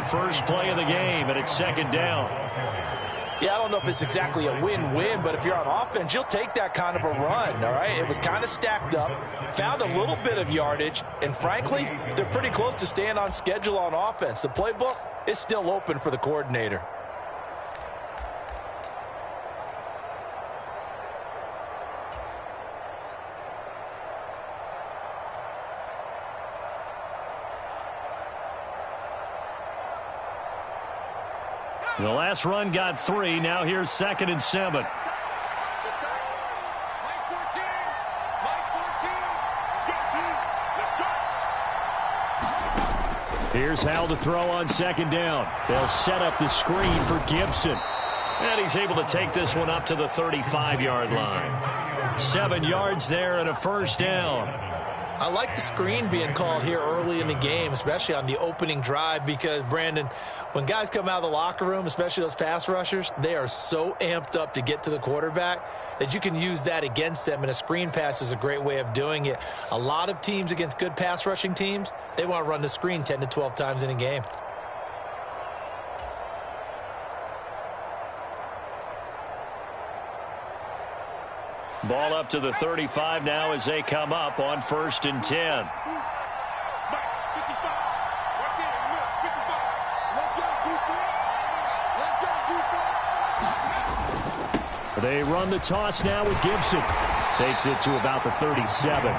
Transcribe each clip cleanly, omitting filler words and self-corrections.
the first play of the game, and it's second down. Yeah, I don't know if it's exactly a win-win, but if you're on offense, you'll take that kind of a run, all right? It was kind of stacked up, found a little bit of yardage, and frankly, they're pretty close to staying on schedule on offense. The playbook is still open for the coordinator. The last run got 3. Now here's 2nd and 7. Here's Howell to throw on 2nd down. They'll set up the screen for Gibson. And he's able to take this one up to the 35-yard line. 7 yards there and a first down. I like the screen being called here early in the game, especially on the opening drive, because, Brandon, when guys come out of the locker room, especially those pass rushers, they are so amped up to get to the quarterback that you can use that against them, and a screen pass is a great way of doing it. A lot of teams against good pass rushing teams, they want to run the screen 10 to 12 times in a game. Ball up to the 35 now as they come up on 1st and 10. They run the toss now with Gibson. Takes it to about the 37.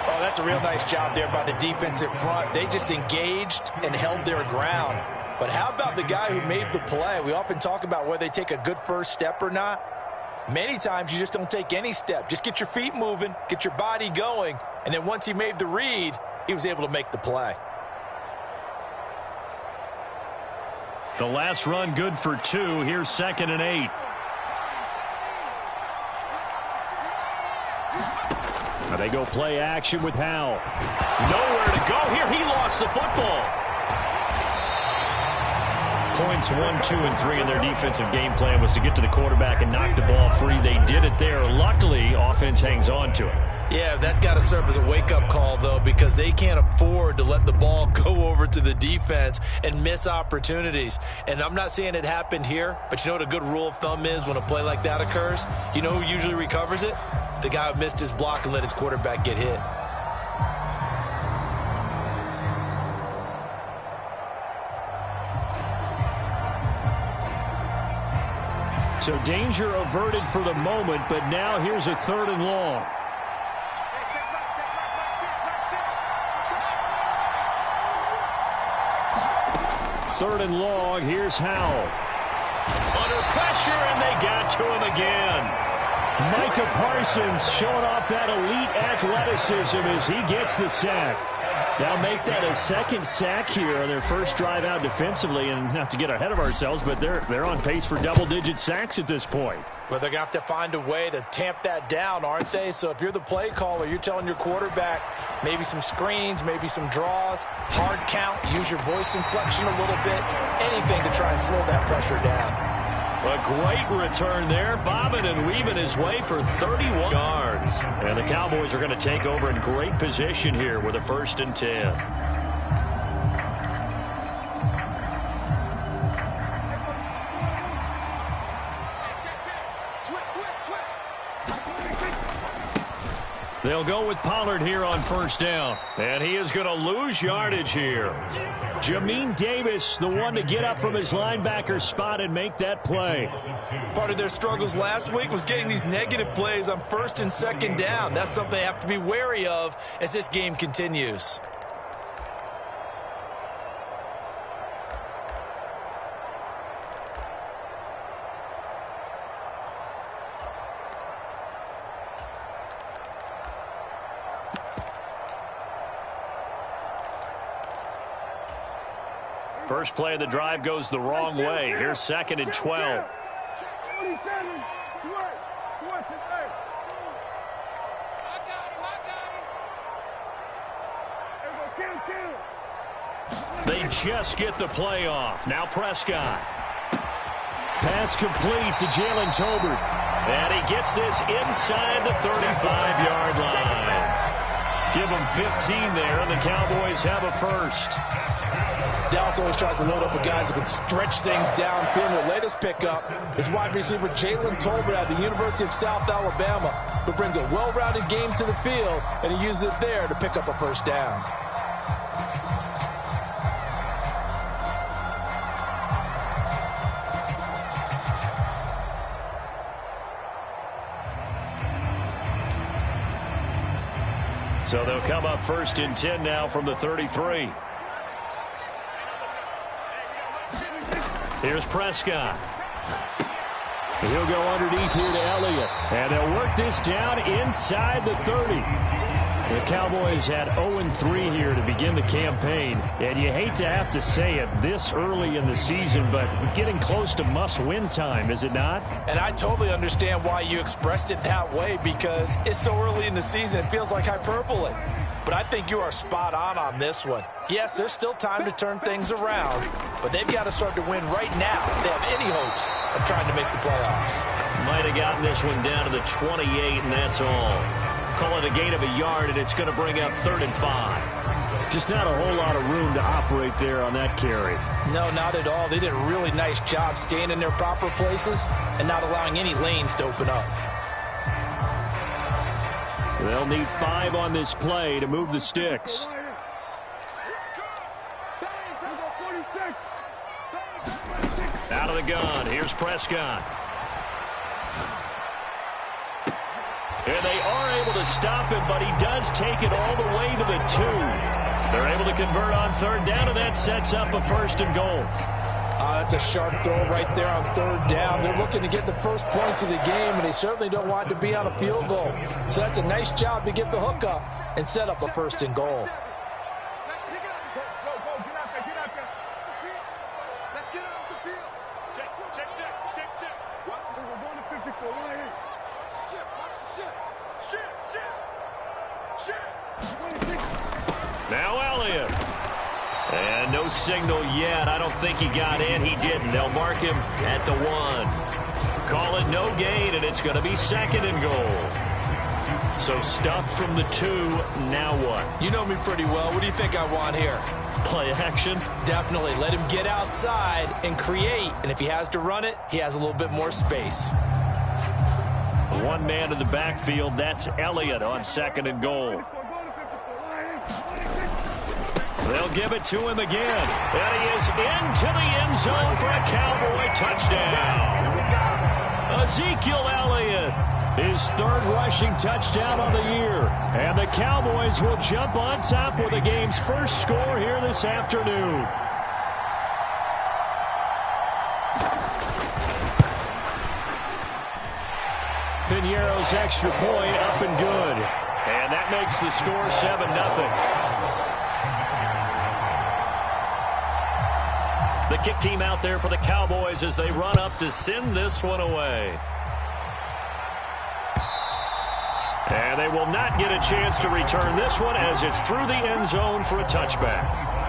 Oh, that's a real nice job there by the defensive front. They just engaged and held their ground. But how about the guy who made the play? We often talk about whether they take a good first step or not. Many times you just don't take any step. Just get your feet moving, get your body going, and then once he made the read, he was able to make the play. The last run good for 2. Here's 2nd and 8. Now they go play action with Howell. Nowhere to go here. He lost the football. Points 1, 2, and 3 in their defensive game plan was to get to the quarterback and knock the ball free. They did it there. Luckily, offense hangs on to it. Yeah, that's got to serve as a wake-up call, though, because they can't afford to let the ball go over to the defense and miss opportunities. And I'm not saying it happened here, but you know what a good rule of thumb is when a play like that occurs? You know who usually recovers it? The guy who missed his block and let his quarterback get hit. So danger averted for the moment, but now here's a 3rd and long. Third and long, here's Howell. Under pressure, and they got to him again. Micah Parsons showing off that elite athleticism as he gets the sack. They'll make that a 2nd sack here on their first drive out defensively, and not to get ahead of ourselves, but they're on pace for double-digit sacks at this point. Well, they're going to have to find a way to tamp that down, aren't they? So if you're the play caller, you're telling your quarterback maybe some screens, maybe some draws, hard count, use your voice inflection a little bit, anything to try and slow that pressure down. A great return there, bobbing and weaving his way for 31 yards. And the Cowboys are going to take over in great position here with a 1st and 10. They'll go with Pollard here on 1st down. And he is going to lose yardage here. Jamin Davis, the one to get up from his linebacker spot and make that play. Part of their struggles last week was getting these negative plays on 1st and 2nd down. That's something they have to be wary of as this game continues. First play of the drive goes the wrong way. Here's 2nd and 12. They just get the play off. Now Prescott. Pass complete to Jalen Tolbert. And he gets this inside the 35-yard line. Give him 15 there, and the Cowboys have a first. Dallas always tries to load up with guys who can stretch things downfield. Their latest pickup is wide receiver Jalen Tolbert at the University of South Alabama, who brings a well-rounded game to the field, and he uses it there to pick up a first down. So they'll come up 1st and 10 now from the 33. Here's Prescott. He'll go underneath here to Elliott. And they'll work this down inside the 30. The Cowboys had 0-3 here to begin the campaign. And you hate to have to say it this early in the season, but getting close to must-win time, is it not? And I totally understand why you expressed it that way, because it's so early in the season, it feels like hyperbole. But I think you are spot on this one. Yes, there's still time to turn things around, but they've got to start to win right now if they have any hopes of trying to make the playoffs. Might have gotten this one down to the 28, and that's all. Call it a gain of a yard, and it's going to bring up 3rd and 5. Just not a whole lot of room to operate there on that carry. No, not at all. They did a really nice job staying in their proper places and not allowing any lanes to open up. They'll need 5 on this play to move the sticks. Out of the gun, here's Prescott. And they are able to stop him, but he does take it all the way to the 2. They're able to convert on 3rd down, and that sets up a 1st and goal. That's a sharp throw right there on 3rd down. They're looking to get the first points of the game, and they certainly don't want to be on a field goal. So that's a nice job to get the hook up and set up a 1st and goal. Now Elliott. And no signal yet. I don't think he got in. He didn't. They'll mark him at the 1. Call it no gain, and it's going to be 2nd and goal. So stuff from the 2. Now what? You know me pretty well. What do you think I want here? Play action? Definitely. Let him get outside and create. And if he has to run it, he has a little bit more space. One man in the backfield. That's Elliott on 2nd and goal. They'll give it to him again. And he is into the end zone for a Cowboy touchdown. Ezekiel Elliott, his 3rd rushing touchdown on the year. And the Cowboys will jump on top with the game's first score here this afternoon. Piñeiro's extra point up and good. And that makes the score 7-0. The kick team out there for the Cowboys as they run up to send this one away. And they will not get a chance to return this one as it's through the end zone for a touchback.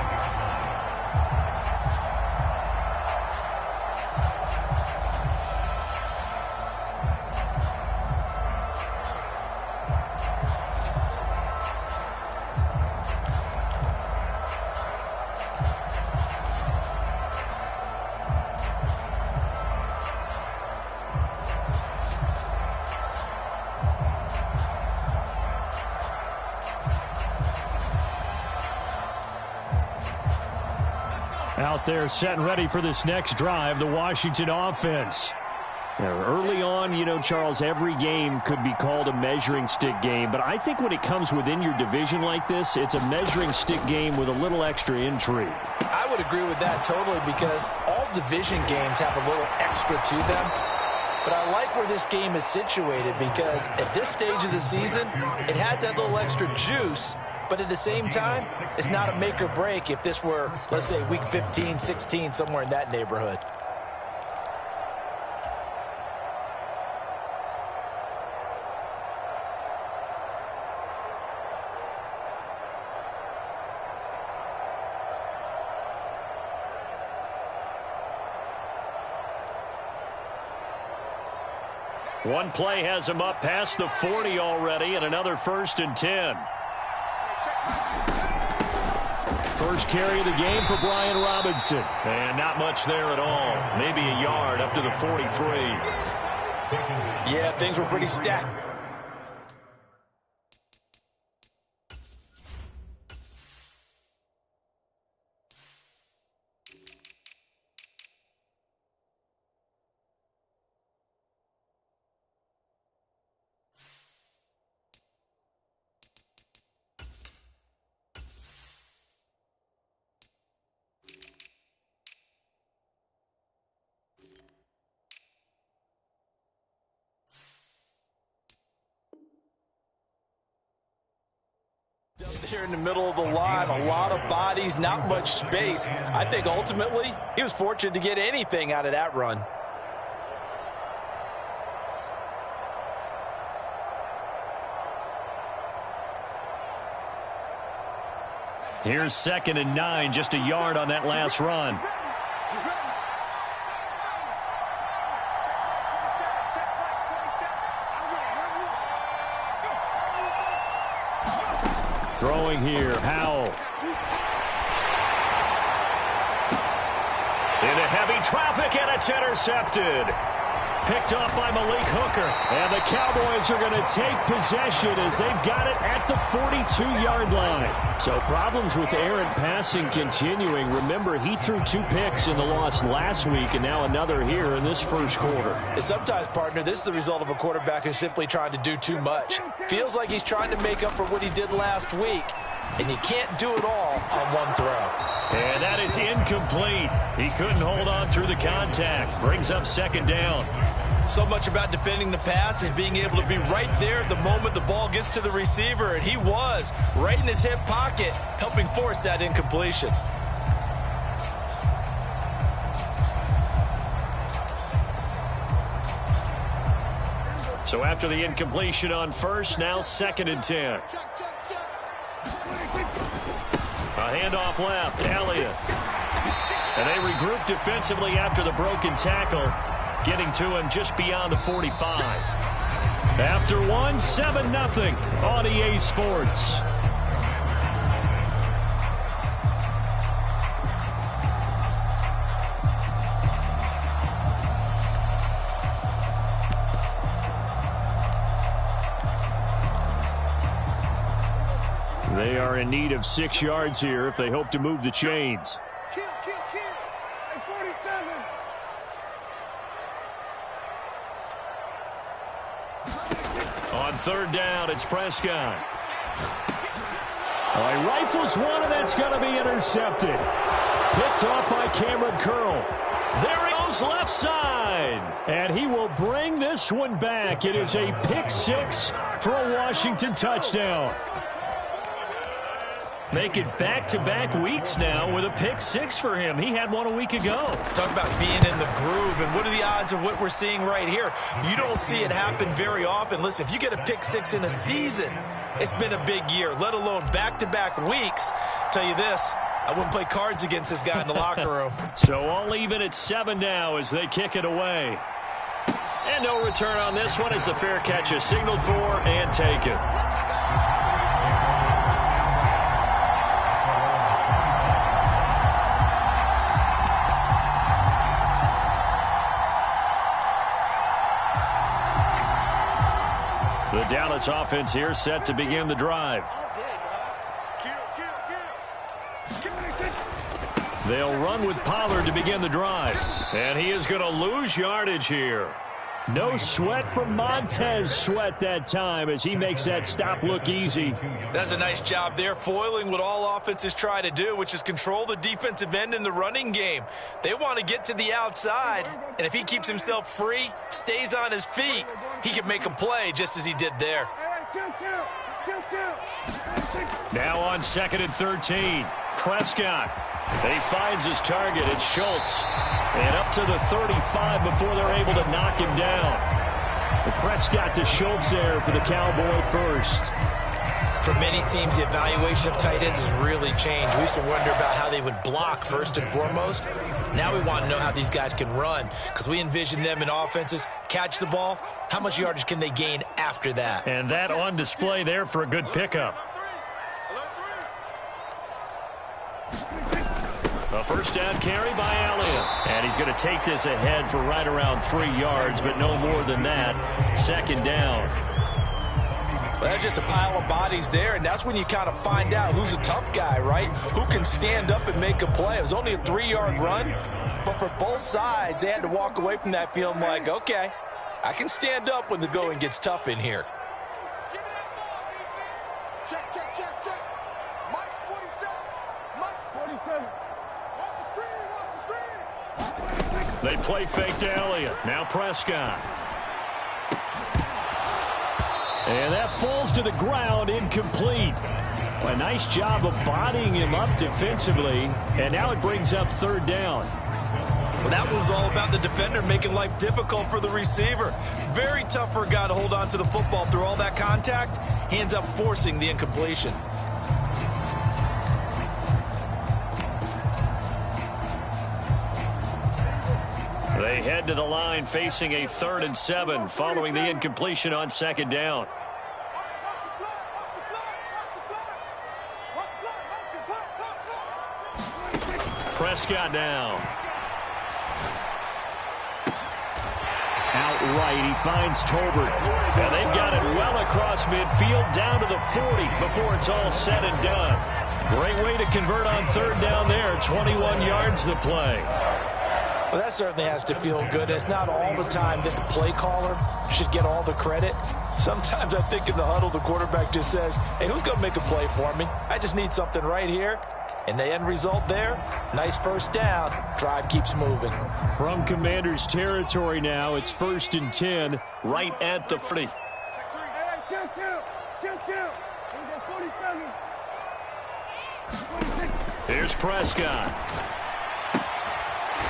Out there set and ready for this next drive, the Washington offense. Now, early on, you know, Charles, every game could be called a measuring stick game, but I think when it comes within your division like this, it's a measuring stick game with a little extra intrigue. I would agree with that totally, because all division games have a little extra to them. But I like where this game is situated, because at this stage of the season, it has that little extra juice. But at the same time, it's not a make or break if this were, let's say, week 15, 16, somewhere in that neighborhood. One play has him up past the 40 already, and another 1st and 10. First carry of the game for Brian Robinson. And not much there at all. Maybe a yard up to the 43. Yeah, things were pretty stacked. Here in the middle of the line, a lot of bodies, not much space. I think ultimately he was fortunate to get anything out of that run. Here's 2nd and 9, just a yard on that last run. Throwing here, Howell. Into heavy traffic, and it's intercepted. Picked off by Malik Hooker. And the Cowboys are going to take possession as they've got it at the 42-yard line. So problems with errant passing continuing. Remember, he threw 2 picks in the loss last week, and now another here in this first quarter. And sometimes, partner, this is the result of a quarterback who's simply trying to do too much. Feels like he's trying to make up for what he did last week, and you can't do it all on one throw. And that is incomplete. He couldn't hold on through the contact. Brings up 2nd down. So much about defending the pass is being able to be right there at the moment the ball gets to the receiver, and he was right in his hip pocket, helping force that incompletion. So after the incompletion on first, now 2nd and 10. A handoff left, Elliott. And they regroup defensively after the broken tackle, getting to him just beyond the 45. After one, 7-0 on EA Sports. They are in need of 6 yards here if they hope to move the chains. On 3rd down, it's Prescott. He rifles one, and that's going to be intercepted. Picked off by Cameron Curl. There he goes left side. And he will bring this one back. It is a pick 6 for a Washington touchdown. Make it back-to-back weeks now with a pick 6 for him. He had one a week ago. Talk about being in the groove, and what are the odds of what we're seeing right here? You don't see it happen very often. Listen, if you get a pick 6 in a season, it's been a big year, let alone back-to-back weeks. Tell you this, I wouldn't play cards against this guy in the locker room. So all even at 7 now as they kick it away. And no return on this one as the fair catch is signaled for and taken. The Dallas offense here set to begin the drive. They'll run with Pollard to begin the drive. And he is going to lose yardage here. No sweat from Montez Sweat that time as he makes that stop look easy. That's a nice job there, foiling what all offenses try to do, which is control the defensive end in the running game. They want to get to the outside, and if he keeps himself free, stays on his feet, he can make a play just as he did there. Now on 2nd and 13, Prescott. He finds his target. It's Schultz. And up to the 35 before they're able to knock him down. The Prescott to Schultz there for the Cowboy first. For many teams, the evaluation of tight ends has really changed. We used to wonder about how they would block first and foremost. Now we want to know how these guys can run because we envision them in offenses, catch the ball. How much yardage can they gain after that? And that on display there for a good pickup. A first down carry by Elliott. And he's going to take this ahead for right around 3 yards, but no more than that. Second down. Well, that's just a pile of bodies there, and that's when you kind of find out who's a tough guy, right? Who can stand up and make a play. It was only a 3-yard run, but for both sides, they had to walk away from that feeling like, okay, I can stand up when the going gets tough in here. Check, check, check, check. Mike's 47. Mike's 47. Watch the screen, watch the screen. They play fake to Elliott. Now Prescott. And that falls to the ground, incomplete. A nice job of bodying him up defensively, and now it brings up third down. Well, that was all about the defender making life difficult for the receiver. Very tough for a guy to hold on to the football through all that contact. He ends up forcing the incompletion. They head to the line facing a 3rd and 7 following the incompletion on second down. Prescott now. Outright, he finds Tolbert. And they've got it well across midfield down to the 40 before it's all said and done. Great way to convert on third down there. 21 yards the play. Well, that certainly has to feel good. It's not all the time that the play caller should get all the credit. Sometimes I think in the huddle, the quarterback just says, hey, who's going to make a play for me? I just need something right here. And the end result there, nice first down. Drive keeps moving. From Commander's territory now, it's 1st and 10, right at the 40. Here's Prescott.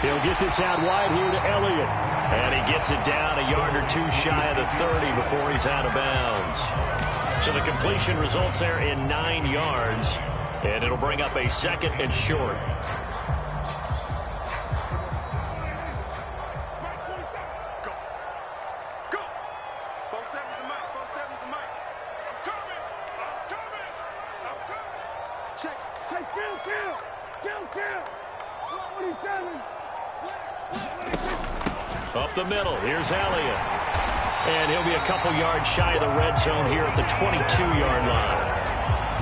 He'll get this out wide here to Elliott. And he gets it down a yard or two shy of the 30 before he's out of bounds. So the completion results there in 9 yards. And it'll bring up a 2nd and short. Up the middle, here's Elliott. And he'll be a couple yards shy of the red zone here at the 22-yard line.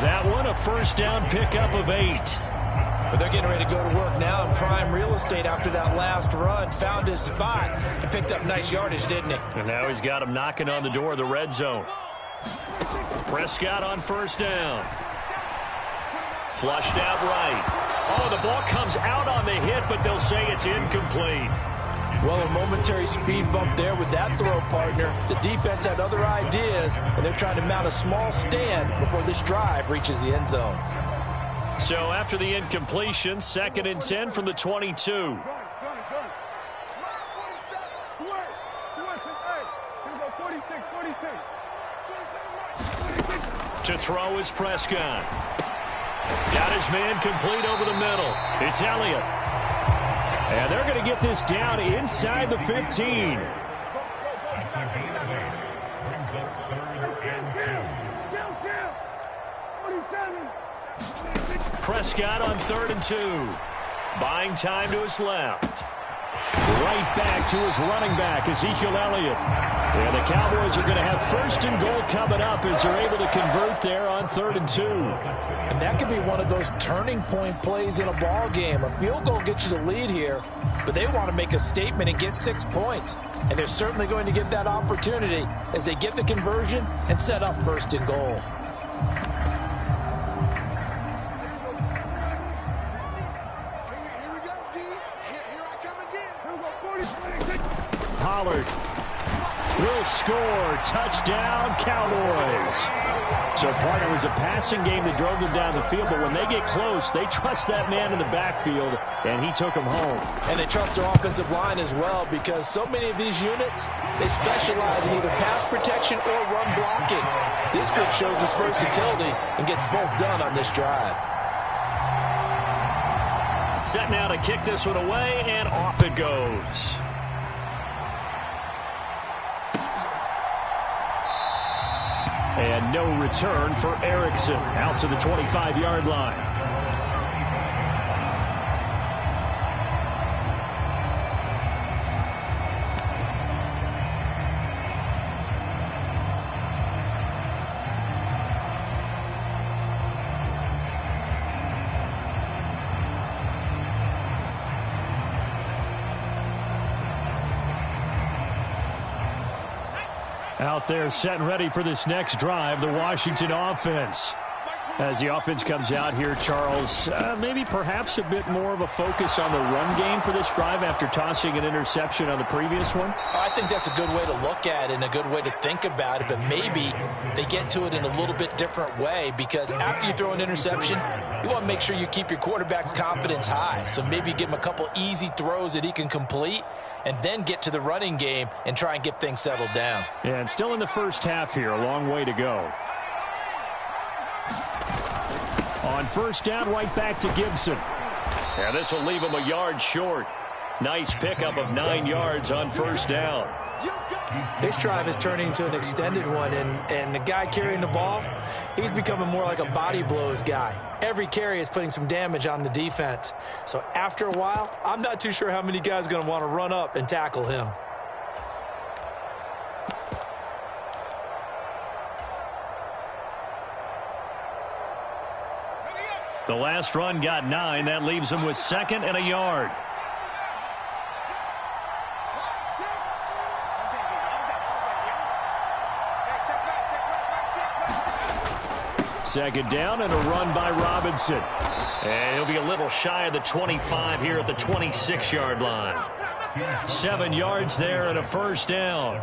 That one, a first down pickup of 8. But they're getting ready to go to work now in prime real estate after that last run. Found his spot and picked up nice yardage, didn't he? And now he's got him knocking on the door of the red zone. Prescott on first down. Flushed out right. Oh, the ball comes out on the hit, but they'll say it's incomplete. Well, a momentary speed bump there with that throw, partner. The defense had other ideas, and they're trying to mount a small stand before this drive reaches the end zone. So after the incompletion, 2nd and 10 from the 22. To throw is Prescott. Got his man complete over the middle. It's Elliott. And they're going to get this down inside the 15. Prescott on 3rd and 2. Buying time to his left. Right back to his running back, Ezekiel Elliott. And the Cowboys are going to have 1st and goal coming up as they're able to convert there on 3rd and 2. And that could be one of those turning point plays in a ball game. A field goal gets you the lead here, but they want to make a statement and get 6 points. And they're certainly going to get that opportunity as they get the conversion and set up 1st and goal. Pollard will score. Touchdown, Cowboys. So, partner, it was a passing game that drove them down the field, but when they get close, they trust that man in the backfield, and he took them home. And they trust their offensive line as well, because so many of these units, they specialize in either pass protection or run blocking. This group shows its versatility and gets both done on this drive. Set now to kick this one away, and off it goes. And no return for Erickson out to the 25-yard line. Out there set and ready for this next drive, the Washington offense. As the offense comes out here, Charles, maybe perhaps a bit more of a focus on the run game for this drive after tossing an interception on the previous one? I think that's a good way to look at it and a good way to think about it, but maybe they get to it in a little bit different way, because after you throw an interception, you want to make sure you keep your quarterback's confidence high. So maybe give him a couple easy throws that he can complete, and then get to the running game and try and get things settled down. Yeah, and still in the first half here, a long way to go. On first down, right back to Gibson. Yeah, this will leave him a yard short. Nice pickup of 9 yards on first down. This drive is turning into an extended one, and the guy carrying the ball, he's becoming more like a body blows guy. Every carry is putting some damage on the defense. So after a while, I'm not too sure how many guys are going to want to run up and tackle him. The last run got 9. That leaves him with 2nd and a yard. Second down and a run by Robinson. And he'll be a little shy of the 25 here at the 26-yard line. 7 yards there and a first down.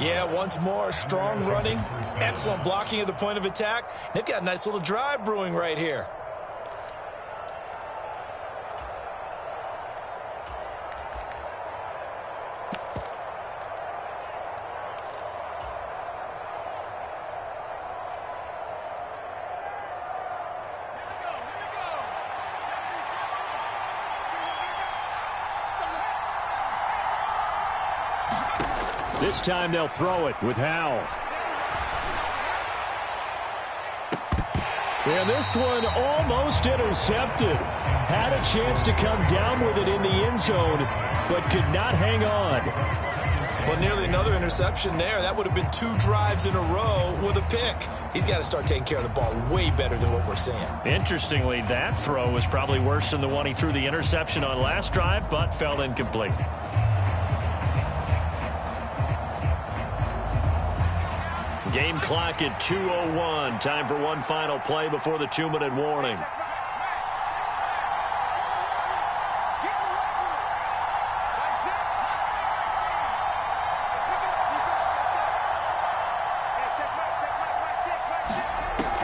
Yeah, once more, strong running, excellent blocking at the point of attack. They've got a nice little drive brewing right here. This time they'll throw it with Howell. And this one almost intercepted. Had a chance to come down with it in the end zone, but could not hang on. Well, nearly another interception there. That would have been 2 drives in a row with a pick. He's got to start taking care of the ball way better than what we're seeing. Interestingly, that throw was probably worse than the one he threw the interception on last drive, but fell incomplete. Game clock at 2:01. Time for one final play before the 2-minute warning.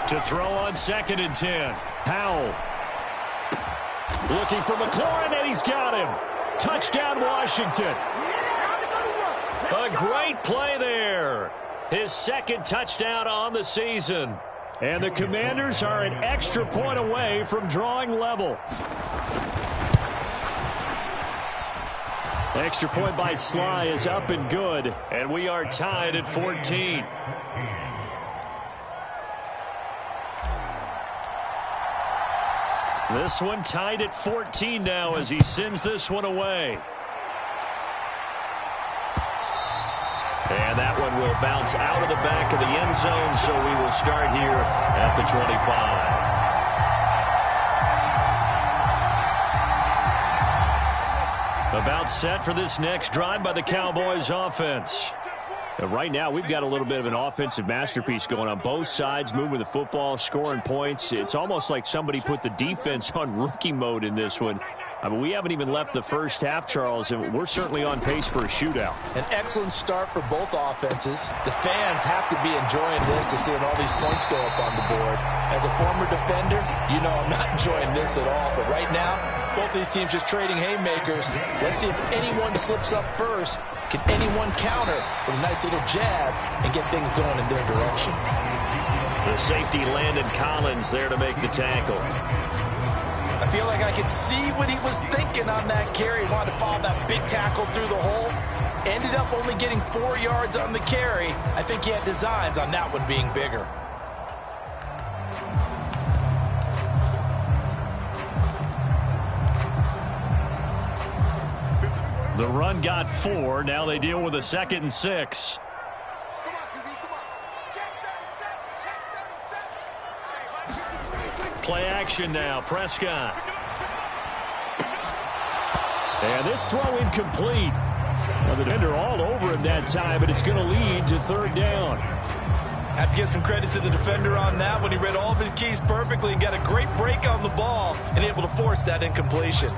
To throw on 2nd and 10. Howell. Looking for McLaurin, and he's got him. Touchdown, Washington. A great play there. His 2nd touchdown on the season. And the Commanders are an extra point away from drawing level. Extra point by Sly is up and good. And we are tied at 14. This one tied at 14 now as he sends this one away. And that one will bounce out of the back of the end zone, so we will start here at the 25. About set for this next drive by the Cowboys offense. Right now, we've got a little bit of an offensive masterpiece going on both sides, moving the football, scoring points. It's almost like somebody put the defense on rookie mode in this one. I mean, we haven't even left the first half, Charles, and we're certainly on pace for a shootout. An excellent start for both offenses. The fans have to be enjoying this to seeing all these points go up on the board. As a former defender, you know I'm not enjoying this at all. But right now, both these teams just trading haymakers. Let's see if anyone slips up first. Can anyone counter with a nice little jab and get things going in their direction? The safety Landon Collins there to make the tackle. I feel like I could see what he was thinking on that carry. Wanted to follow that big tackle through the hole. Ended up only getting 4 yards on the carry. I think he had designs on that one being bigger. The run got 4. Now they deal with a 2nd and 6. Play action now. Prescott. And this throw incomplete. Well, the defender all over him that time, but it's going to lead to third down. Have to give some credit to the defender on that when he read all of his keys perfectly and got a great break on the ball and able to force that incompletion.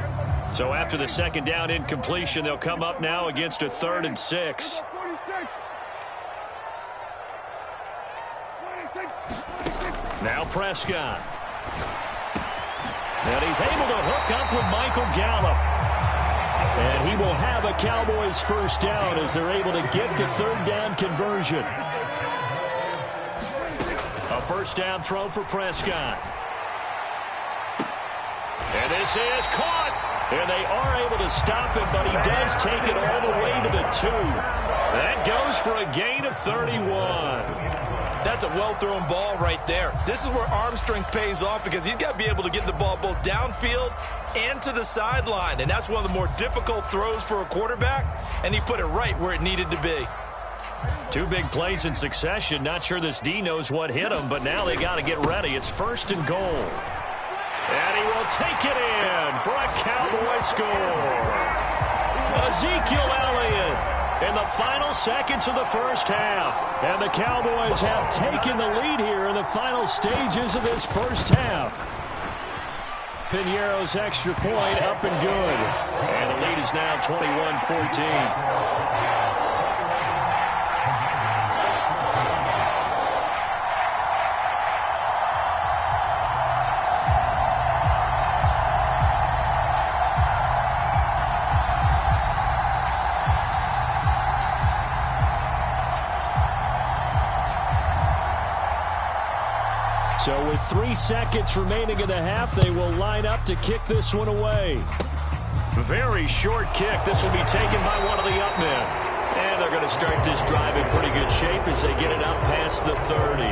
So after the second down incompletion, they'll come up now against a 3rd and 6. Now Prescott. And he's able to hook up with Michael Gallup. And he will have a Cowboys first down as they're able to get the third down conversion. A first down throw for Prescott. And this is caught. And they are able to stop him, but he does take it all the way to the 2. That goes for a gain of 31. That's a well-thrown ball right there. This is where arm strength pays off because he's got to be able to get the ball both downfield and to the sideline. And that's one of the more difficult throws for a quarterback, and he put it right where it needed to be. 2 big plays in succession. Not sure this D knows what hit him, but now they got to get ready. It's 1st and goal. And he will take it in for a Cowboy score. Ezekiel Elliott in the final seconds of the first half. And the Cowboys have taken the lead here in the final stages of this first half. Piñeiro's extra point up and good. And the lead is now 21-14. So with 3 seconds remaining in the half, they will line up to kick this one away. Very short kick. This will be taken by one of the up men. And they're going to start this drive in pretty good shape as they get it up past the 30.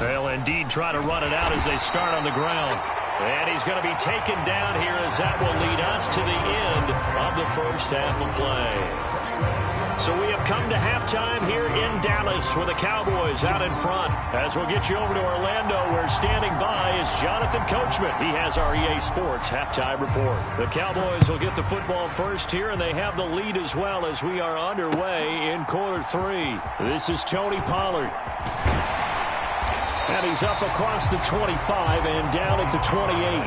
They'll indeed try to run it out as they start on the ground. And he's going to be taken down here as that will lead us to the end of the first half of play. So we have come to halftime here in Dallas with the Cowboys out in front. As we'll get you over to Orlando, where standing by is Jonathan Coachman. He has our EA Sports halftime report. The Cowboys will get the football first here, and they have the lead as well as we are underway in quarter 3. This is Tony Pollard. And he's up across the 25 and down at the 28.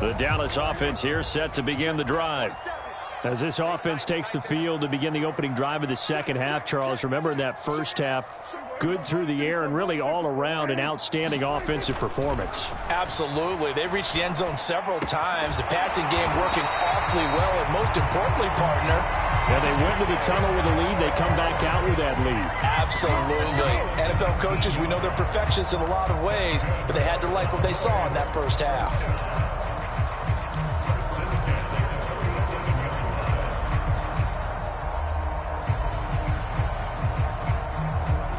The Dallas offense here set to begin the drive. As this offense takes the field to begin the opening drive of the second half, Charles, remember in that first half, good through the air and really all around an outstanding offensive performance. Absolutely. They reached the end zone several times. The passing game working awfully well, and most importantly, partner, yeah, they went to the tunnel with a lead. They come back out with that lead. Absolutely. NFL coaches, we know they're perfectionists in a lot of ways, but they had to like what they saw in that first half.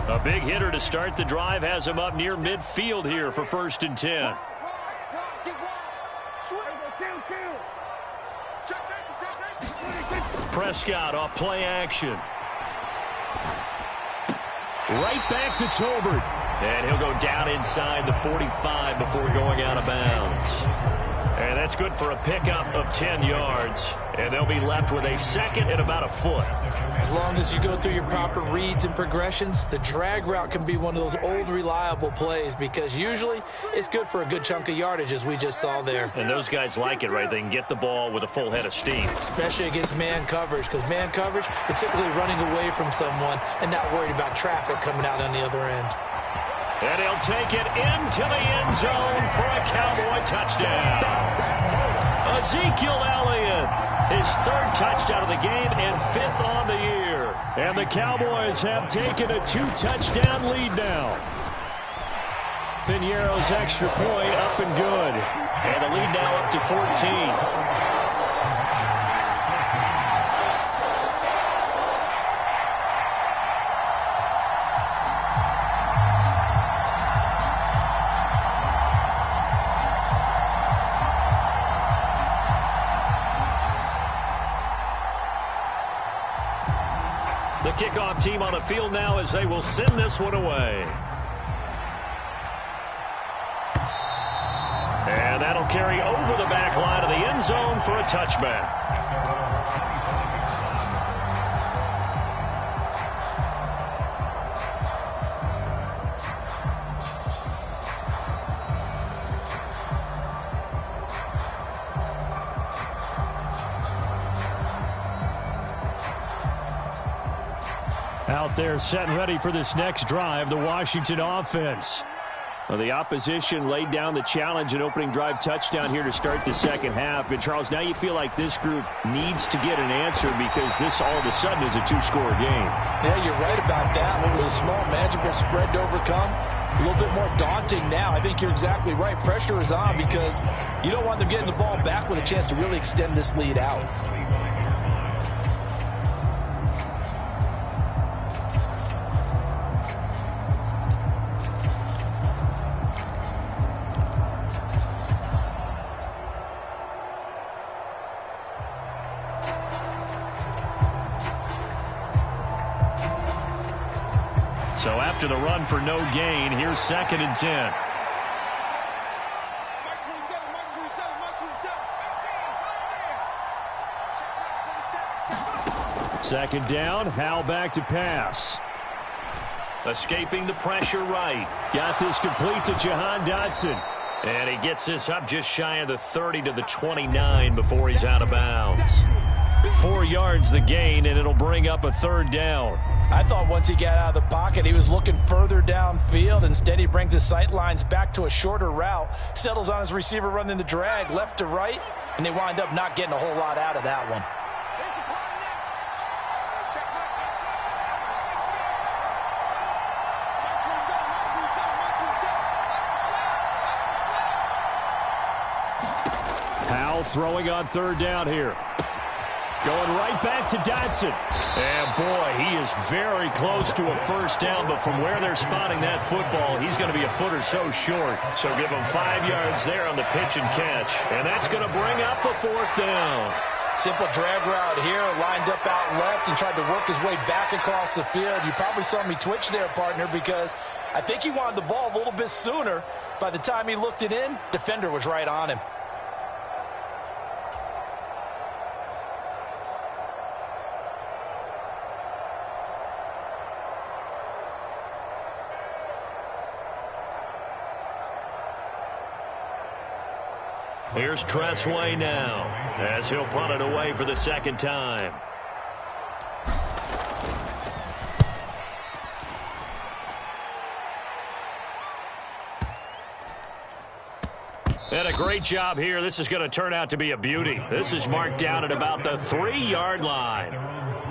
A big hitter to start the drive has him up near midfield here for 1st and 10. Prescott off play action. Right back to Tolbert. And he'll go down inside the 45 before going out of bounds. And that's good for a pickup of 10 yards. And they'll be left with a second and about a foot. As long as you go through your proper reads and progressions, the drag route can be one of those old reliable plays because usually it's good for a good chunk of yardage, as we just saw there. And those guys like it, right? They can get the ball with a full head of steam. Especially against man coverage, because man coverage, you're typically running away from someone and not worried about traffic coming out on the other end. And he'll take it into the end zone for a Cowboy touchdown. Ezekiel Elliott, his 3rd touchdown of the game and 5th on the year. And the Cowboys have taken a 2-touchdown lead now. Piñeiro's extra point up and good. And the lead now up to 14. kickoff team on the field now as they will send this one away. And that'll carry over the back line of the end zone for a touchback. Out there set and ready for this next drive, the Washington offense. Well, the opposition laid down the challenge and opening drive touchdown here to start the second half. And, Charles, now you feel like this group needs to get an answer because this all of a sudden is a two-score game. Yeah, you're right about that. What was a small, manageable spread to overcome, a little bit more daunting now. I think you're exactly right. Pressure is on because you don't want them getting the ball back with a chance to really extend this lead out. So after the run for no gain, here's 2nd and 10. Second down, Howell back to pass. Escaping the pressure right. Got this complete to Jahan Dotson. And he gets this up just shy of the 30 to the 29 before he's out of bounds. 4 yards the gain, and it'll bring up a 3rd down. I thought once he got out of the pocket, he was looking further downfield. Instead, he brings his sight lines back to a shorter route, settles on his receiver running the drag left to right, and they wind up not getting a whole lot out of that one. Howell throwing on 3rd down here. Going right back to Dotson. And, boy, he is very close to a 1st down, but from where they're spotting that football, he's going to be a foot or so short. So give him 5 yards there on the pitch and catch. And that's going to bring up a 4th down. Simple drag route here, lined up out left and tried to work his way back across the field. You probably saw me twitch there, partner, because I think he wanted the ball a little bit sooner. By the time he looked it in, defender was right on him. Here's Tressway now as he'll punt it away for the 2nd time. And a great job here. This is going to turn out to be a beauty. This is marked down at about the 3-yard line.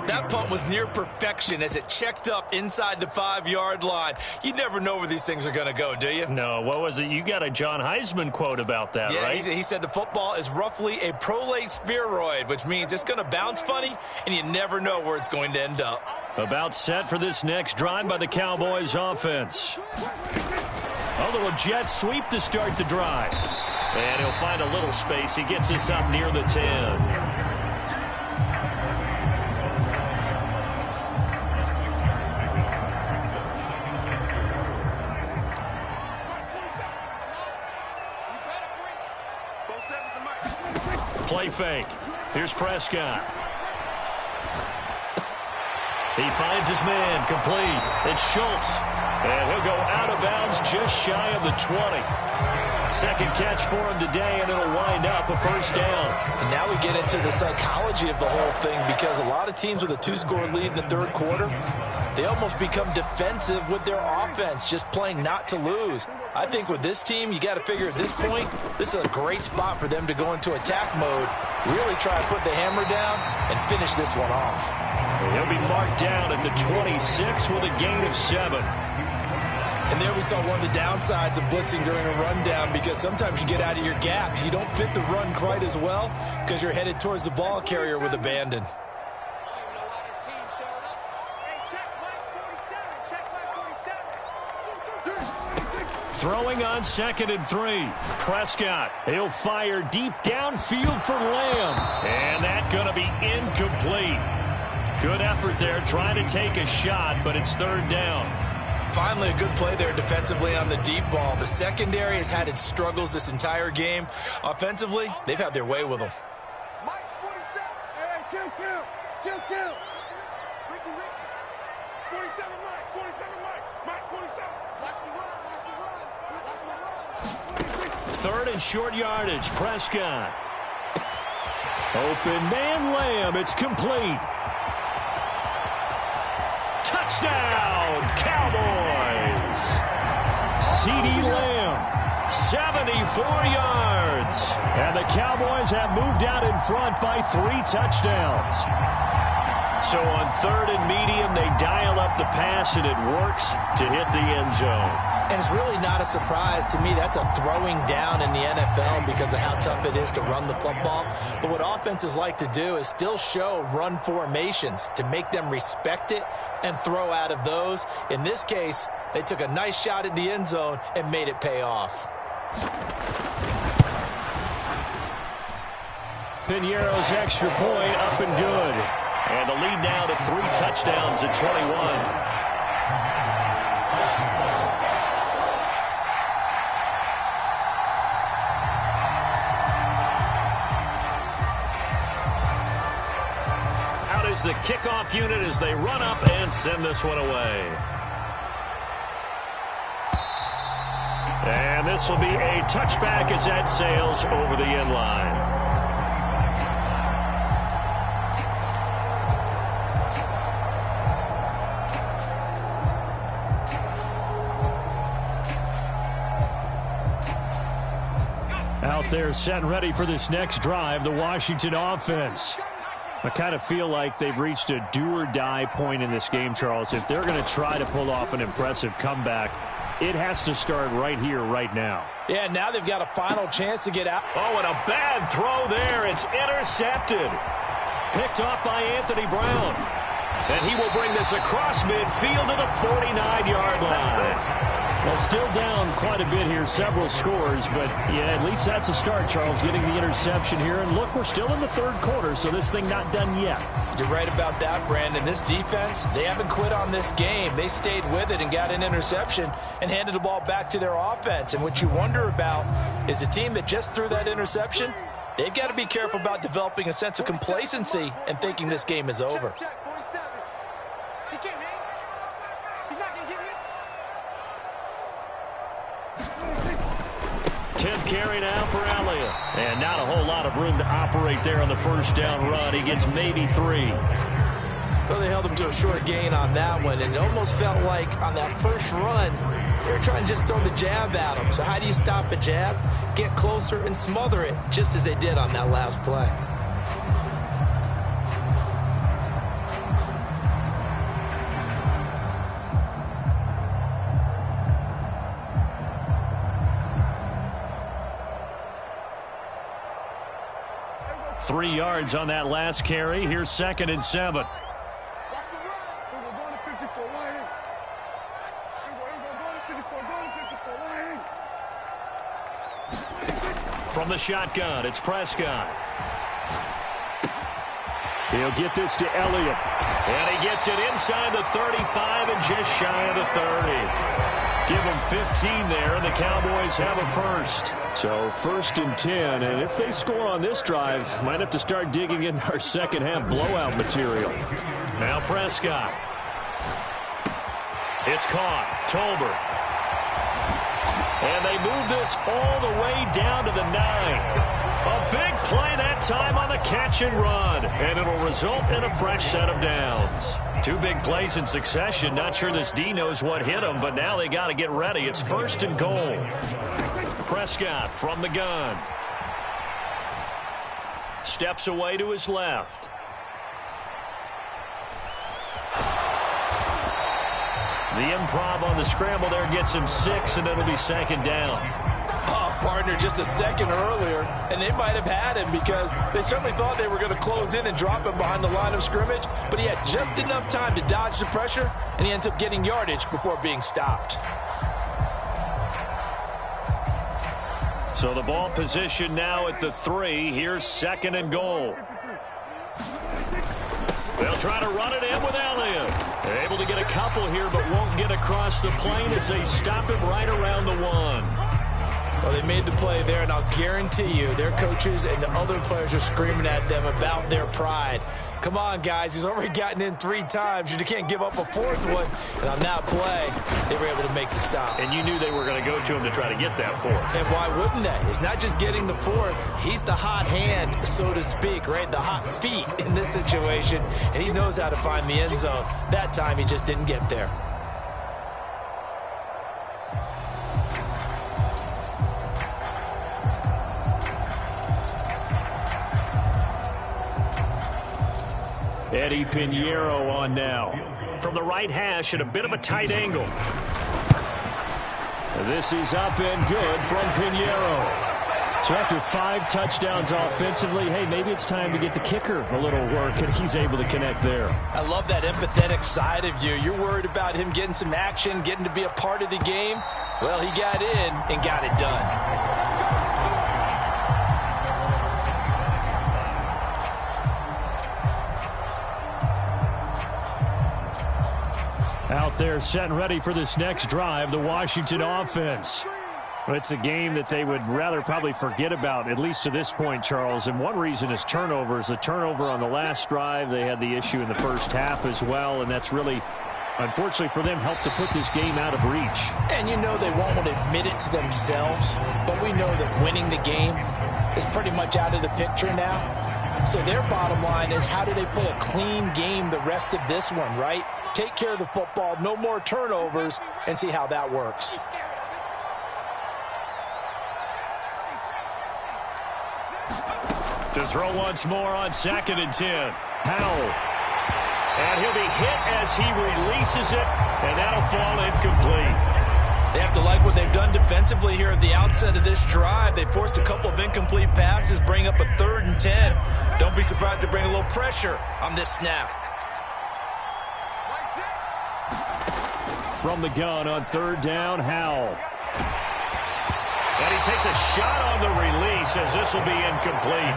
That punt was near perfection as it checked up inside the 5-yard line. You never know where these things are going to go, do you? No, what was it? You got a John Heisman quote about that, right? He said the football is roughly a prolate spheroid, which means it's going to bounce funny, and you never know where it's going to end up. About set for this next drive by the Cowboys offense. A little jet sweep to start the drive. And he'll find a little space. He gets us up near the 10. Play fake. Here's Prescott. He finds his man complete. It's Schultz. And he'll go out of bounds just shy of the 20. Second catch for him today, and it'll wind up a 1st down. And now we get into the psychology of the whole thing because a lot of teams with a 2-score lead in the 3rd quarter, they almost become defensive with their offense, just playing not to lose. I think with this team, you got to figure at this point, this is a great spot for them to go into attack mode, really try to put the hammer down and finish this one off. He'll be marked down at the 26 with a gain of 7. And there we saw one of the downsides of blitzing during a rundown because sometimes you get out of your gaps. You don't fit the run quite as well because you're headed towards the ball carrier with abandon. Throwing on 2nd and 3. Prescott. He'll fire deep downfield for Lamb. And that's going to be incomplete. Good effort there, trying to take a shot, but it's third down. Finally, a good play there defensively on the deep ball. The secondary has had its struggles this entire game. Offensively, they've had their way with them. Mike 47. Hey, kill. Ricky. 47 Mike. 47 Mike. Mike 47. Watch the run. Third and short yardage. Prescott. Open man Lamb. It's complete. Touchdown, Cowboys. CeeDee Lamb, 74 yards. And the Cowboys have moved out in front by 3 touchdowns. So on third and medium, they dial up the pass, and it works to hit the end zone. And it's really not a surprise to me. That's a throwing down in the NFL because of how tough it is to run the football. But what offenses like to do is still show run formations to make them respect it and throw out of those. In this case, they took a nice shot at the end zone and made it pay off. Piñeiro's extra point up and good. And the lead now to 3 touchdowns at 21. The kickoff unit as they run up and send this one away. And this will be a touchback as that sails over the end line. Out there set and ready for this next drive, the Washington offense. I kind of feel like they've reached a do-or-die point in this game, Charles. If they're going to try to pull off an impressive comeback, it has to start right here, right now. Yeah, now they've got a final chance to get out. Oh, and a bad throw there. It's intercepted. Picked off by Anthony Brown. And he will bring this across midfield to the 49-yard line. Well, still down quite a bit here, several scores, but yeah, at least that's a start, Charles, getting the interception here. And look, we're still in the third quarter, so this thing not done yet. You're right about that, Brandon. This defense, they haven't quit on this game. They stayed with it and got an interception and handed the ball back to their offense. And what you wonder about is the team that just threw that interception, they've got to be careful about developing a sense of complacency and thinking this game is over. Check 47. He can't hang. He's not going to get me. 10th carry now for Elliott. And not a whole lot of room to operate there on the first down run. He gets maybe 3. Well, they held him to a short gain on that one, and it almost felt like on that first run, they were trying to just throw the jab at him. So how do you stop a jab? Get closer and smother it, just as they did on that last play. Three yards on that last carry. Here's 2nd and 7. From the shotgun, it's Prescott. He'll get this to Elliott. And he gets it inside the 35 and just shy of the 30. Give them 15 there, and the Cowboys have a first. So 1st and 10, and if they score on this drive, might have to start digging in our second half blowout material. Now Prescott. It's caught. Tolbert. And they move this all the way down to the 9. A big play that time on the catch and run, and it'll result in a fresh set of downs. 2 big plays in succession. Not sure this D knows what hit him, but now they got to get ready. It's 1st and goal. Prescott from the gun. Steps away to his left. The improv on the scramble there gets him 6, and it'll be 2nd down. Oh, partner, just a second earlier, and they might have had him because they certainly thought they were going to close in and drop him behind the line of scrimmage, but he had just enough time to dodge the pressure, and he ends up getting yardage before being stopped. So the ball position now at the 3. Here's 2nd and goal. They'll try to run it in with Elliott. They're able to get a couple here, but won't get across the plane as they stop him right around the 1. Well, they made the play there, and I'll guarantee you their coaches and the other players are screaming at them about their pride. Come on, guys. He's already gotten in 3 times. You can't give up a 4th one. And on that play, they were able to make the stop. And you knew they were going to go to him to try to get that 4th. And why wouldn't they? It's not just getting the 4th. He's the hot hand, so to speak, right? The hot feet in this situation. And he knows how to find the end zone. That time, he just didn't get there. Eddie Pinheiro on now. From the right hash at a bit of a tight angle. This is up and good from Pinheiro. So after 5 touchdowns offensively, hey, maybe it's time to get the kicker a little work, and he's able to connect there. I love that empathetic side of you. You're worried about him getting some action, getting to be a part of the game. Well, he got in and got it done. Out there set and ready for this next drive, the Washington offense. Well, it's a game that they would rather probably forget about, at least to this point, Charles. And one reason is turnovers. The turnover on the last drive, they had the issue in the first half as well, and that's really, unfortunately for them, helped to put this game out of reach. And you know they won't admit it to themselves, but we know that winning the game is pretty much out of the picture now. So their bottom line is, how do they play a clean game the rest of this one, right? Take care of the football, no more turnovers, and see how that works. To throw once more on 2nd and 10. Howell. And he'll be hit as he releases it, and that'll fall incomplete. They have to like what they've done defensively here at the outset of this drive. They forced a couple of incomplete passes, bring up a 3rd and 10. Don't be surprised to bring a little pressure on this snap. From the gun on 3rd down, Howell. And he takes a shot on the release as this will be incomplete.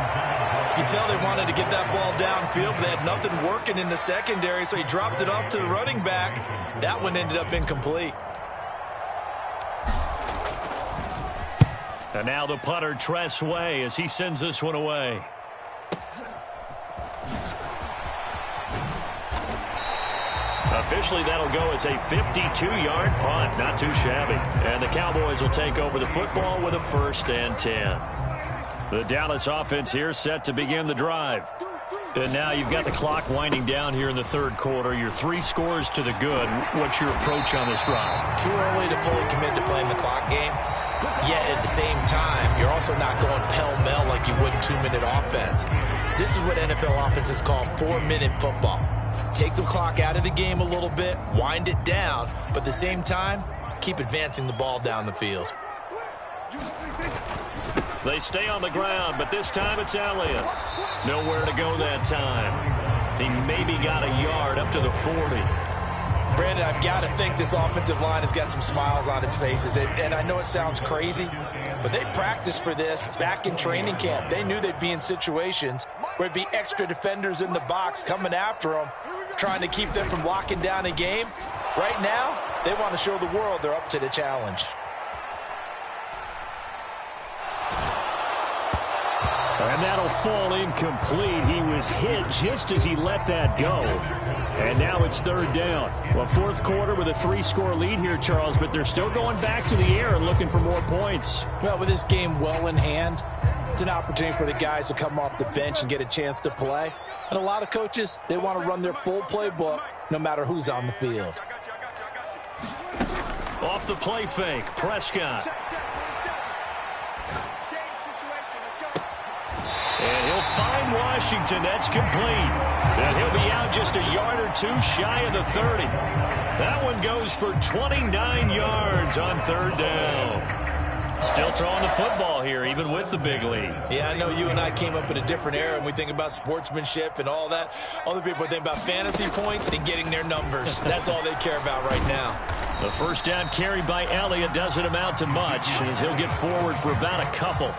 You can tell they wanted to get that ball downfield, but they had nothing working in the secondary, so he dropped it off to the running back. That one ended up incomplete. And now the punter, Tress Way, as he sends this one away. Officially, that'll go as a 52-yard punt. Not too shabby. And the Cowboys will take over the football with a 1st and 10. The Dallas offense here set to begin the drive. And now you've got the clock winding down here in the 3rd quarter. You're 3 scores to the good. What's your approach on this drive? Too early to fully commit to playing the clock game. Yet at the same time, you're also not going pell-mell like you would in 2-minute offense. This is what NFL offenses call 4-minute football. Take the clock out of the game a little bit, wind it down, but at the same time, keep advancing the ball down the field. They stay on the ground, but this time it's Elliott. Nowhere to go that time. He maybe got a yard up to the 40. Brandon, I've got to think this offensive line has got some smiles on its faces. And I know it sounds crazy, but they practiced for this back in training camp. They knew they'd be in situations where it'd be extra defenders in the box coming after them, trying to keep them from locking down a game. Right now, they want to show the world they're up to the challenge. And that'll fall incomplete. He was hit just as he let that go. And now it's 3rd down. Well, 4th quarter with a 3-score lead here, Charles, but they're still going back to the air and looking for more points. Well, with this game well in hand, it's an opportunity for the guys to come off the bench and get a chance to play. And a lot of coaches, they want to run their full playbook no matter who's on the field. Off the play fake, Prescott. And he'll find Washington. That's complete. And he'll be out just a yard or 2 shy of the 30. That one goes for 29 yards on 3rd down. Still throwing the football here, even with the big lead. Yeah, I know you and I came up in a different era, and we think about sportsmanship and all that. Other people think about fantasy points and getting their numbers. That's all they care about right now. The 1st down carry by Elliott doesn't amount to much, as he'll get forward for about a couple.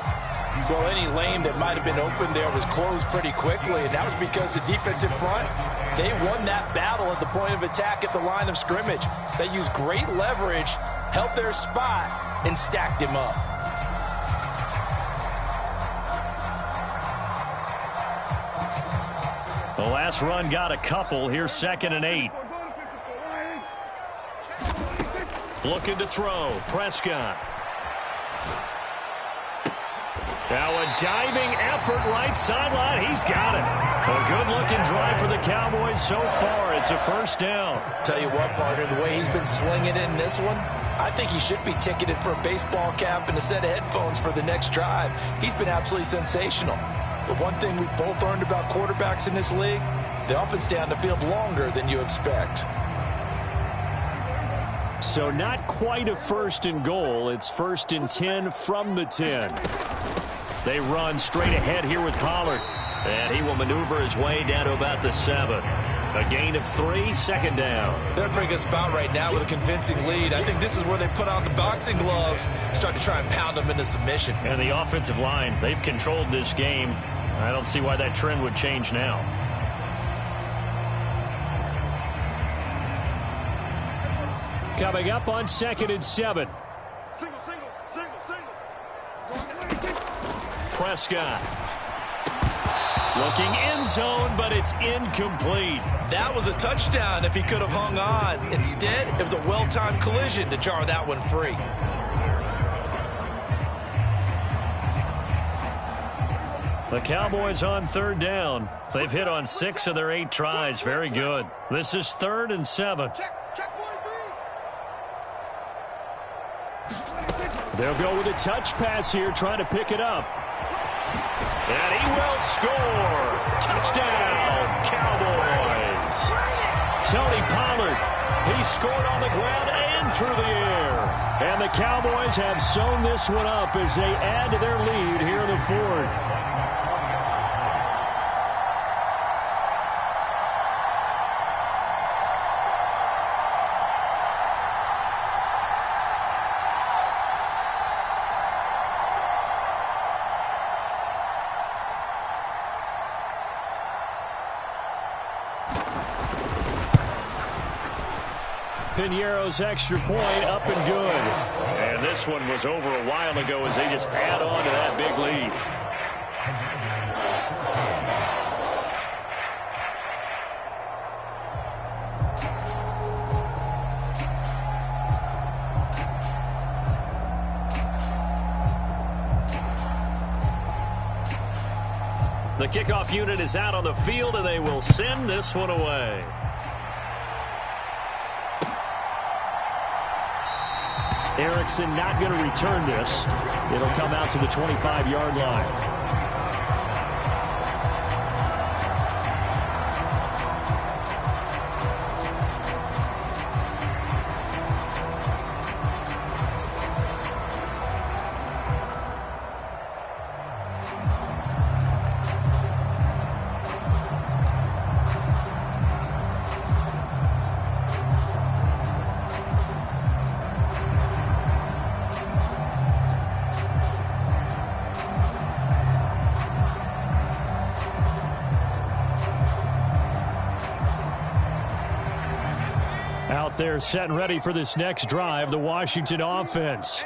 Well, any lane that might have been open there was closed pretty quickly, and that was because the defensive front, they won that battle at the point of attack at the line of scrimmage. They used great leverage, held their spot, and stacked him up. The last run got a couple. Here's 2nd and 8. Looking to throw. Prescott. Now a diving effort right sideline. He's got it. A good-looking drive for the Cowboys so far. It's a first down. Tell you what, partner, the way he's been slinging it in this one, I think he should be ticketed for a baseball cap and a set of headphones for the next drive. He's been absolutely sensational. But one thing we've both learned about quarterbacks in this league, they often stay on the field longer than you expect. So not quite a 1st and goal. It's 1st and 10 from the 10. They run straight ahead here with Pollard. And he will maneuver his way down to about the 7. A gain of 3, 2nd down. They're in a pretty good spot right now with a convincing lead. I think this is where they put on the boxing gloves, start to try and pound them into submission. And the offensive line, they've controlled this game. I don't see why that trend would change now. Coming up on 2nd and 7. Single. Prescott. Looking end zone, but it's incomplete. That was a touchdown if he could have hung on. Instead, it was a well-timed collision to jar that one free. The Cowboys on 3rd down. They've hit on 6 of their 8 tries. Very good. This is 3rd and 7. Check 43. They'll go with a touch pass here, trying to pick it up. And he will score. Touchdown, Cowboys. Tony Pollard, he scored on the ground and through the air. And the Cowboys have sewn this one up as they add to their lead here in the 4th. Piñeiro's extra point up and good. And this one was over a while ago as they just add on to that big lead. The kickoff unit is out on the field, and they will send this one away. Erickson not going to return this. It'll come out to the 25-yard line. Out there set and ready for this next drive, the Washington offense.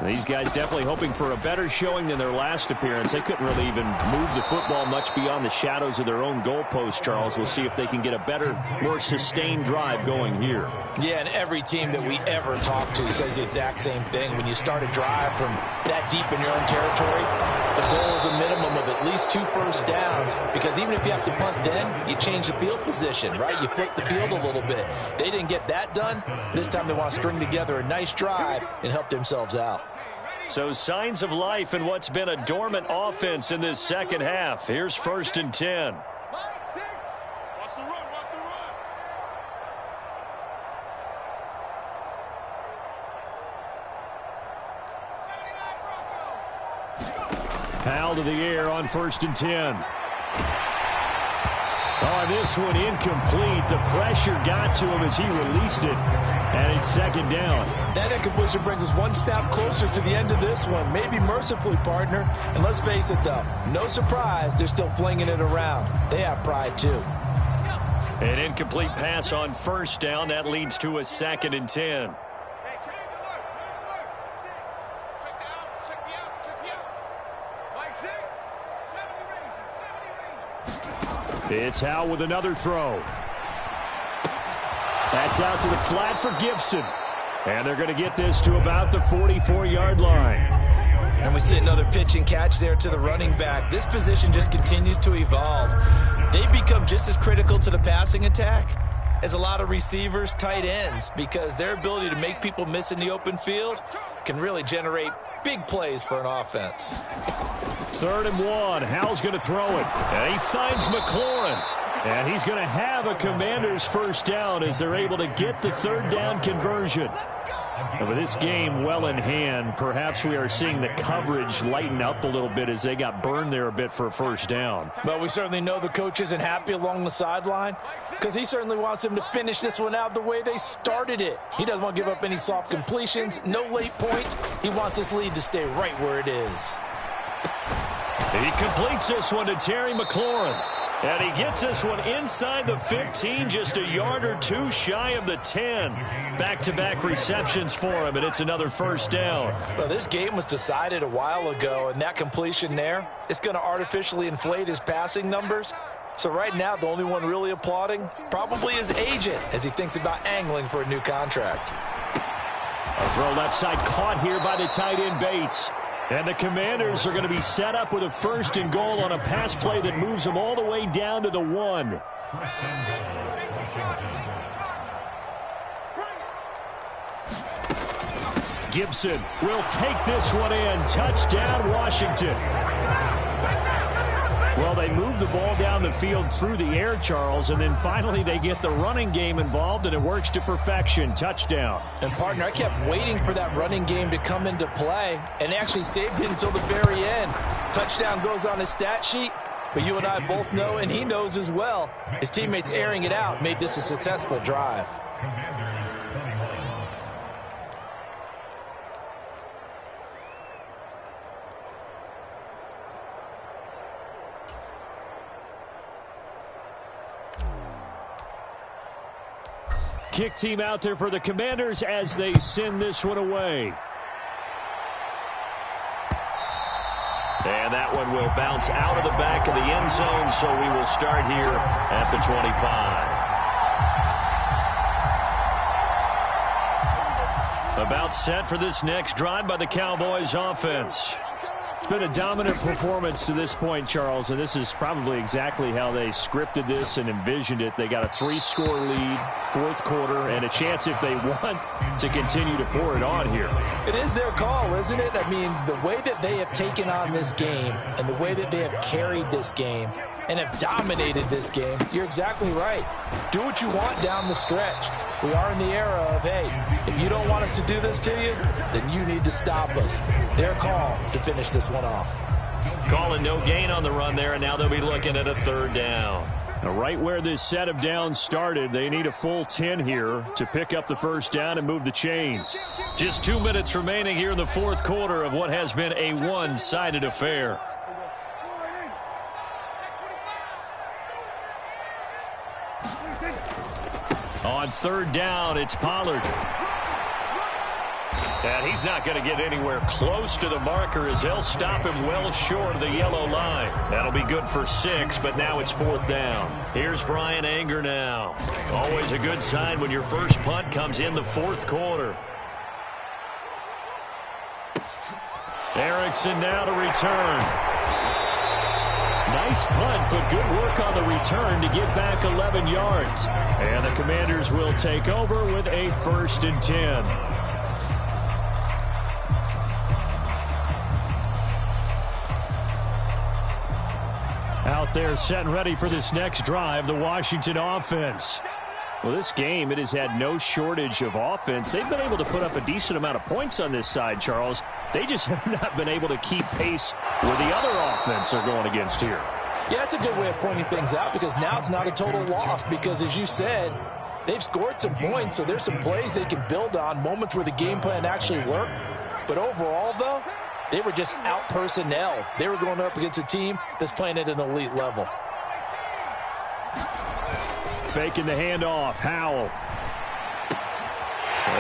These guys definitely hoping for a better showing than their last appearance. They couldn't really even move the football much beyond the shadows of their own goalpost, Charles. We'll see if they can get a better, more sustained drive going here. Yeah, and every team that we ever talk to says the exact same thing. When you start a drive from that deep in your own territory, the goal is a minimum of at least 2 first downs, because even if you have to punt then, you change the field position, right? You flip the field a little bit. They didn't get that done. This time they want to string together a nice drive and help themselves out. So signs of life in what's been a dormant offense in this second half. Here's 1st and 10. Watch the run. Powell to the air on 1st and 10. Oh, this one incomplete. The pressure got to him as he released it. And it's second down. That incompletion brings us one step closer to the end of this one. Maybe mercifully, partner. And let's face it, though. No surprise, they're still flinging it around. They have pride, too. An incomplete pass on first down. That leads to a 2nd and 10. It's Howe with another throw. That's out to the flat for Gibson. And they're going to get this to about the 44-yard line. And we see another pitch and catch there to the running back. This position just continues to evolve. They become just as critical to the passing attack as a lot of receivers, tight ends, because their ability to make people miss in the open field can really generate big plays for an offense. 3rd and 1. Howell's going to throw it. And he finds McLaurin. And he's going to have a Commanders first down as they're able to get the 3rd down conversion. And with this game well in hand, perhaps we are seeing the coverage lighten up a little bit as they got burned there a bit for a first down. But we certainly know the coach isn't happy along the sideline because he certainly wants them to finish this one out the way they started it. He doesn't want to give up any soft completions, no late points. He wants this lead to stay right where it is. He completes this one to Terry McLaurin. And he gets this one inside the 15, just a yard or two shy of the 10. Back-to-back receptions for him, and it's another first down. Well, this game was decided a while ago, and that completion there, it's going to artificially inflate his passing numbers. So right now, the only one really applauding probably his agent as he thinks about angling for a new contract. A throw left side caught here by the tight end Bates. And the Commanders are going to be set up with a 1st and goal on a pass play that moves them all the way down to the 1. Gibson will take this one in. Touchdown, Washington. Well, they move the ball down the field through the air, Charles, and then finally they get the running game involved, and it works to perfection. Touchdown. And, partner, I kept waiting for that running game to come into play and actually saved it until the very end. Touchdown goes on his stat sheet, but you and I both know, and he knows as well, his teammates airing it out made this a successful drive. Kick team out there for the Commanders as they send this one away. And that one will bounce out of the back of the end zone, so we will start here at the 25. About set for this next drive by the Cowboys offense. It's been a dominant performance to this point, Charles, and this is probably exactly how they scripted this and envisioned it. They got a 3-score lead, 4th quarter, and a chance if they want to continue to pour it on here. It is their call, isn't it? I mean, the way that they have taken on this game and the way that they have carried this game and have dominated this game, you're exactly right. Do what you want down the stretch. We are in the era of, hey, if you don't want us to do this to you, then you need to stop us. Their call to finish this one off. Calling no gain on the run there, and now they'll be looking at a 3rd down. Now, right where this set of downs started, they need a full 10 here to pick up the first down and move the chains. Just 2 minutes remaining here in the 4th quarter of what has been a one-sided affair. On 3rd down, it's Pollard. And he's not going to get anywhere close to the marker as they'll stop him well short of the yellow line. That'll be good for 6, but now it's 4th down. Here's Brian Anger now. Always a good sign when your first punt comes in the 4th quarter. Erickson now to return. Nice punt, but good work on the return to get back 11 yards. And the Commanders will take over with a 1st and 10. Out there set and ready for this next drive, the Washington offense. Well, this game, it has had no shortage of offense. They've been able to put up a decent amount of points on this side, Charles. They just have not been able to keep pace with the other offense they're going against here. Yeah, that's a good way of pointing things out because now it's not a total loss because, as you said, they've scored some points, so there's some plays they can build on, moments where the game plan actually worked. But overall, though, they were just out-personnel. They were going up against a team that's playing at an elite level. Faking the handoff, Howell.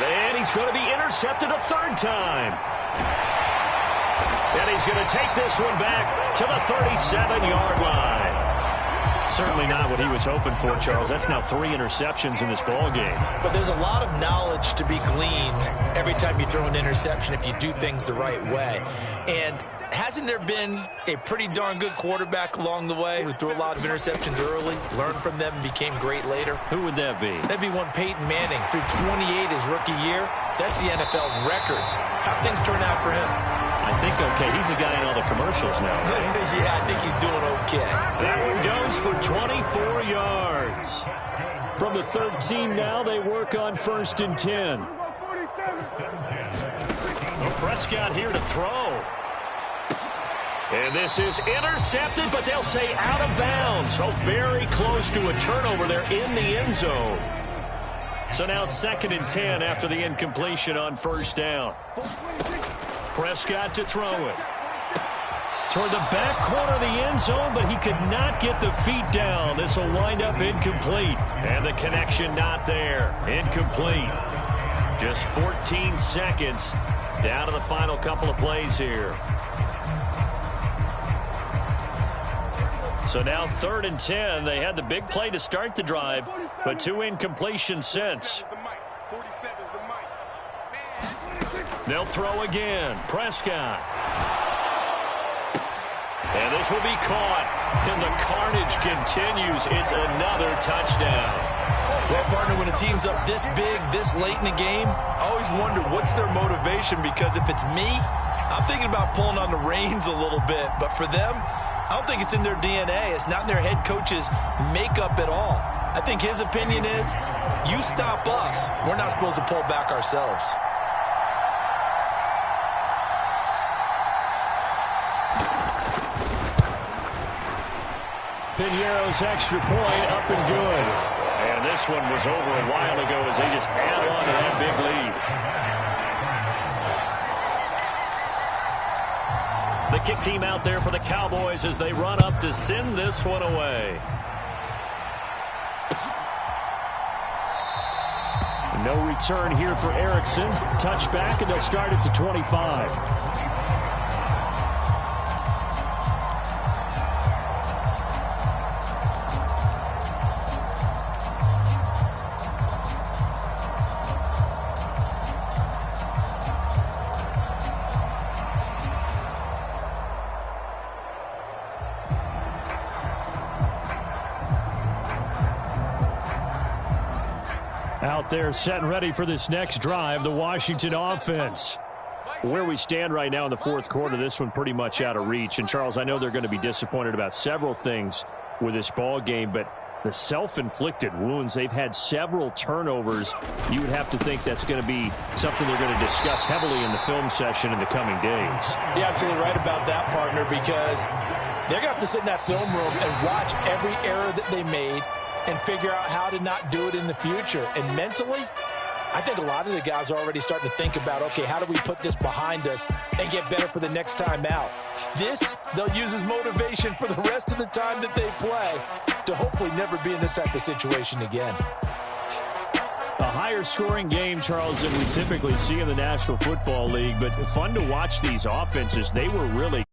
And he's going to be intercepted a third time. And he's going to take this one back to the 37-yard line. Certainly not what he was hoping for, Charles. That's now 3 interceptions in this ball game. But there's a lot of knowledge to be gleaned every time you throw an interception if you do things the right way. And hasn't there been a pretty darn good quarterback along the way who threw a lot of interceptions early, learned from them, and became great later? Who would that be? That'd be one Peyton Manning. Through 28 his rookie year. That's the NFL record. How'd things turn out for him? I think okay. He's the guy in all the commercials now, right? Yeah, I think he's doing okay. That one goes for 24 yards. From the 13 now, they work on 1st and 10. Well, Prescott here to throw. And this is intercepted, but they'll say out of bounds. Oh, very close to a turnover there in the end zone. So now 2nd and 10 after the incompletion on 1st down. Prescott to throw it. Toward the back corner of the end zone, but he could not get the feet down. This will wind up incomplete. And the connection not there. Incomplete. Just 14 seconds down to the final couple of plays here. So now 3rd and 10. They had the big play to start the drive, but 2 incompletions since. They'll throw again. Prescott. And this will be caught. And the carnage continues. It's another touchdown. Well, partner, when a team's up this big, this late in the game, I always wonder what's their motivation, because if it's me, I'm thinking about pulling on the reins a little bit. But for them, I don't think it's in their DNA. It's not in their head coach's makeup at all. I think his opinion is, you stop us, we're not supposed to pull back ourselves. Piñeiro's extra point up and good. And this one was over a while ago as they just add on to that big lead. The kick team out there for the Cowboys as they run up to send this one away. No return here for Erickson. Touchback, and they'll start at the 25. Out there set and ready for this next drive, the Washington offense. Where we stand right now in the 4th quarter, this one pretty much out of reach. And, Charles, I know they're going to be disappointed about several things with this ball game, but the self-inflicted wounds, they've had several turnovers. You would have to think that's going to be something they're going to discuss heavily in the film session in the coming days. You're absolutely right about that, partner, because they're going to have to sit in that film room and watch every error that they made and figure out how to not do it in the future. And mentally, I think a lot of the guys are already starting to think about, okay, how do we put this behind us and get better for the next time out? This, they'll use as motivation for the rest of the time that they play to hopefully never be in this type of situation again. A higher scoring game, Charles, than we typically see in the National Football League, but fun to watch these offenses. They were really